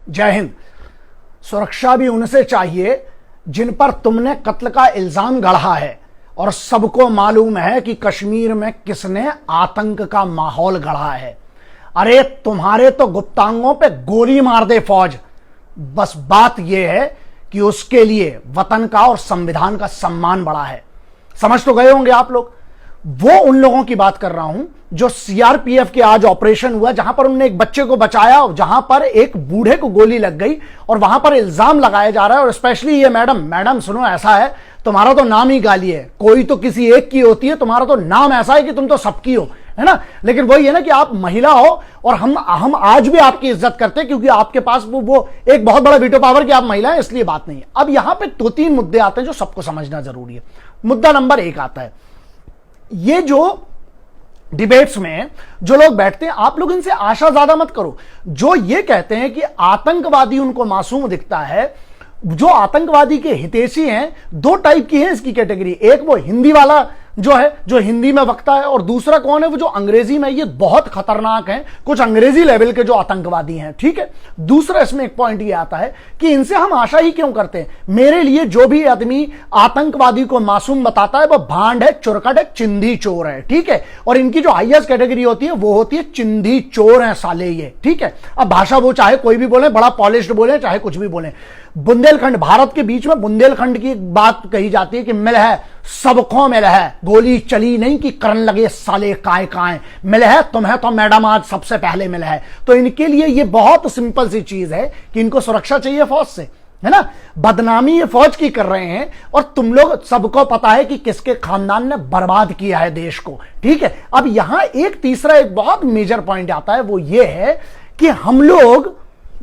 जय हिंद। सुरक्षा भी उनसे चाहिए जिन पर तुमने कत्ल का इल्जाम गढ़ा है, और सबको मालूम है कि कश्मीर में किसने आतंक का माहौल गढ़ा है। अरे तुम्हारे तो गुप्तांगों पे गोली मार दे फौज, बस बात यह है कि उसके लिए वतन का और संविधान का सम्मान बढ़ा है। समझ तो गए होंगे आप लोग। वो उन लोगों की बात कर रहा हूं जो सीआरपीएफ के आज ऑपरेशन हुआ, जहां पर उन्होंने एक बच्चे को बचाया, जहां पर एक बूढ़े को गोली लग गई, और वहां पर इल्जाम लगाया जा रहा है। और स्पेशली ये मैडम सुनो, ऐसा है तुम्हारा तो नाम ही गाली है, कोई तो किसी एक की होती है, तुम्हारा तो नाम ऐसा है कि तुम तो सबकी हो, है ना। लेकिन वही है ना कि आप महिला हो, और हम आज भी आपकी इज्जत करते हैं क्योंकि आपके पास वो एक बहुत बड़ा वीटो पावर कि आप महिला है, इसलिए बात नहीं है। अब यहां पे 2-3 मुद्दे आते हैं जो सबको समझना जरूरी है। मुद्दा नंबर 1 आता है, ये जो डिबेट्स में जो लोग बैठते हैं, आप लोग इनसे आशा ज्यादा मत करो। जो ये कहते हैं कि आतंकवादी उनको मासूम दिखता है, जो आतंकवादी के हितैषी हैं, 2 टाइप की है इसकी कैटेगरी। एक वो हिंदी वाला जो है, जो हिंदी में वक्ता है, और दूसरा कौन है, वो जो अंग्रेजी में। ये बहुत खतरनाक है, कुछ अंग्रेजी लेवल के जो आतंकवादी हैं, ठीक है। दूसरा इसमें एक पॉइंट ये आता है कि इनसे हम आशा ही क्यों करते हैं। मेरे लिए जो भी आदमी आतंकवादी को मासूम बताता है वो भांड है, चुरकट है, चिंधी चोर है, ठीक है। और इनकी जो हाईएस्ट कैटेगरी होती है वो होती है चिंधी चोर है साले ये, ठीक है। अब भाषा वो चाहे कोई भी बोले, बड़ा पॉलिश्ड बोले, चाहे कुछ भी बोले। बुंदेलखंड, भारत के बीच में बुंदेलखंड की बात कही जाती है कि मिल है सबको मिल है, गोली चली नहीं कि करन लगे साले काय काय, मिल है तुम्हें तो मैडम आज सबसे पहले मिल है। तो इनके लिए ये बहुत सिंपल सी चीज है कि इनको सुरक्षा चाहिए फौज से, है ना। बदनामी ये फौज की कर रहे हैं, और तुम लोग सबको पता है कि किसके खानदान ने बर्बाद किया है देश को, ठीक है। अब यहां एक तीसरा एक बहुत मेजर पॉइंट आता है, वो ये है कि हम लोग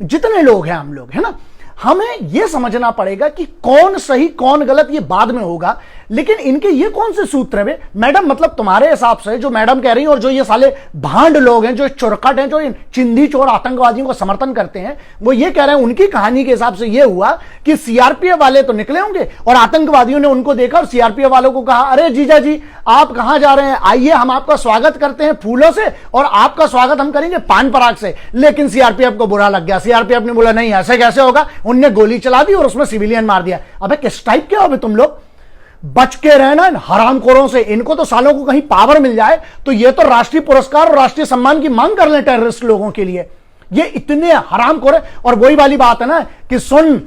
जितने लोग हैं, हम लोग, है ना, हमें यह समझना पड़ेगा कि कौन सही कौन गलत ये बाद में होगा। लेकिन इनके ये कौन से सूत्र है मैडम, मतलब तुम्हारे हिसाब से जो मैडम कह रही हैं, और जो ये साले भांड लोग हैं, जो चुरकट हैं, जो चिंधी चोर आतंकवादियों को समर्थन करते हैं, वो ये कह रहे हैं उनकी कहानी के हिसाब से ये हुआ कि सीआरपीएफ वाले तो निकले होंगे और आतंकवादियों ने उनको देखा और सीआरपीएफ वालों को कहा, अरे जीजा जी आप कहां जा रहे हैं, आइए हम आपका स्वागत करते हैं फूलों से, और आपका स्वागत हम करेंगे पान पराग से। लेकिन सीआरपीएफ को बुरा लग गया, सीआरपीएफ ने बोला नहीं ऐसे कैसे होगा, उनने गोली चला दी और उसमें सिविलियन मार दिया। अबे किस टाइप के हो तुम लोग, बच के रहना इन हरामखोरों से। इनको तो सालों को कहीं पावर मिल जाए तो ये तो राष्ट्रीय पुरस्कार और राष्ट्रीय सम्मान की मांग कर ले टेररिस्ट लोगों के लिए। ये इतने हरामखोर है। और वही वाली बात है ना कि सुन,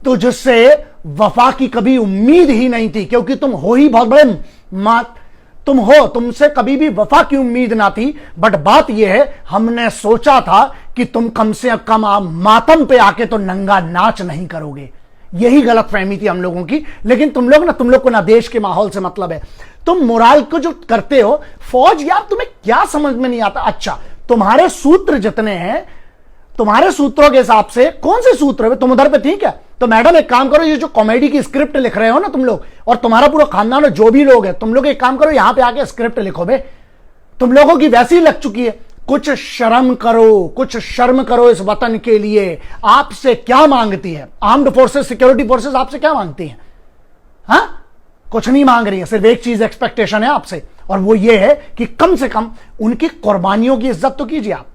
तुझसे वफा की कभी उम्मीद ही नहीं थी, क्योंकि तुम हो ही बहुत बड़े तुम हो, तुमसे कभी भी वफा की उम्मीद ना थी। बट बात यह है, हमने सोचा था कि तुम कम से कम मातम पे आके तो नंगा नाच नहीं करोगे। यही गलत फहमी थी हम लोगों की। लेकिन तुम लोग को ना देश के माहौल से मतलब है। तुम मोराल को जो करते हो, फौज यार तुम्हें क्या समझ में नहीं आता। अच्छा, तुम्हारे सूत्र जितने हैं, तुम्हारे सूत्रों के हिसाब से कौन से सूत्र है, तुम उधर पे थी क्या? तो मैडम एक काम करो, ये जो कॉमेडी की स्क्रिप्ट लिख रहे हो ना तुम लोग, और तुम्हारा पूरा खानदान और जो भी लोग हैं, तुम लोग एक काम करो, यहां पे आके स्क्रिप्ट लिखो बे। तुम लोगों की वैसी ही लग चुकी है। कुछ शर्म करो, कुछ शर्म करो इस वतन के लिए। आपसे क्या मांगती है आर्म्ड फोर्सेस, सिक्योरिटी फोर्सेस, आपसे क्या मांगती हैं? हाँ, कुछ नहीं मांग रही है, सिर्फ एक चीज एक्सपेक्टेशन है आपसे, और वो ये है कि कम से कम उनकी कुर्बानियों की इज्जत तो कीजिए आप।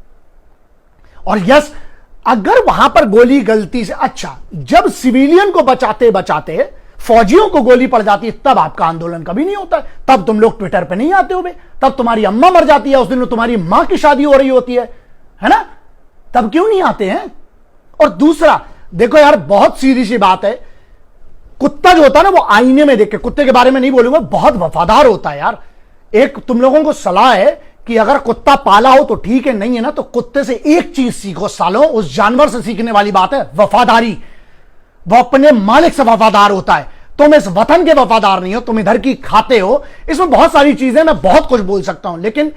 और यस, अगर वहां पर गोली गलती से, अच्छा, जब सिविलियन को बचाते बचाते फौजियों को गोली पड़ जाती है, तब आपका आंदोलन कभी नहीं होता है। तब तुम लोग ट्विटर पे नहीं आते हो बे। तब तुम्हारी अम्मा मर जाती है, उस दिन तुम्हारी मां की शादी हो रही होती है ना, तब क्यों नहीं आते हैं? और दूसरा देखो यार, बहुत सीधी सी बात है, कुत्ता जो होता है ना, वो आईने में देख के, कुत्ते के बारे में नहीं बोलूंगा, बहुत वफादार होता है यार। एक तुम लोगों को सलाह है कि अगर कुत्ता पाला हो तो ठीक है, नहीं है ना तो कुत्ते से एक चीज सीखो सालों, उस जानवर से सीखने वाली बात है वफादारी। वो अपने मालिक से वफादार होता है। तुम इस वतन के वफादार नहीं हो, तुम इधर की खाते हो। इसमें बहुत सारी चीजें, मैं बहुत कुछ बोल सकता हूं, लेकिन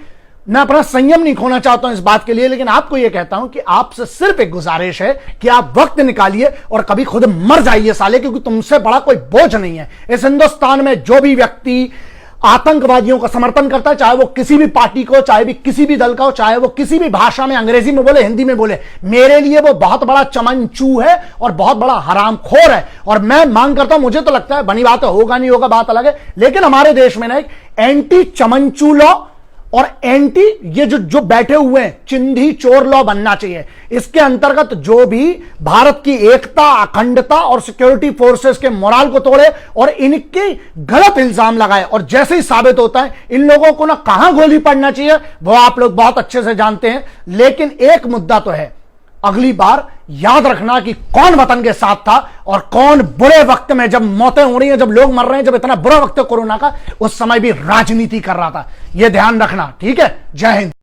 मैं अपना संयम नहीं खोना चाहता हूं इस बात के लिए। लेकिन आपको यह कहता हूं कि आपसे सिर्फ एक गुजारिश है कि आप वक्त निकालिए और कभी खुद मर जाइए साले, क्योंकि तुमसे बड़ा कोई बोझ नहीं है इस हिंदुस्तान में। जो भी व्यक्ति आतंकवादियों का समर्थन करता है, चाहे वो किसी भी पार्टी को, चाहे भी किसी भी दल का हो, चाहे वो किसी भी भाषा में, अंग्रेजी में बोले, हिंदी में बोले, मेरे लिए वो बहुत बड़ा चमनचू है और बहुत बड़ा हरामखोर है। और मैं मांग करता हूं, मुझे तो लगता है, बनी बात है, होगा नहीं होगा बात अलग है, लेकिन हमारे देश में ना एक एंटी चमनचू लॉ और एंटी ये जो बैठे हुए हैं चिंधी चोर लॉ बनना चाहिए। इसके अंतर्गत जो भी भारत की एकता, अखंडता और सिक्योरिटी फोर्सेस के मोराल को तोड़े और इनके गलत इल्जाम लगाए, और जैसे ही साबित होता है इन लोगों को ना कहां गोली पड़ना चाहिए वो आप लोग बहुत अच्छे से जानते हैं। लेकिन एक मुद्दा तो है, अगली बार याद रखना कि कौन वतन के साथ था और कौन बुरे वक्त में, जब मौतें हो रही हैं, जब लोग मर रहे हैं, जब इतना बुरा वक्त है कोरोना का, उस समय भी राजनीति कर रहा था। यह ध्यान रखना, ठीक है। जय हिंद।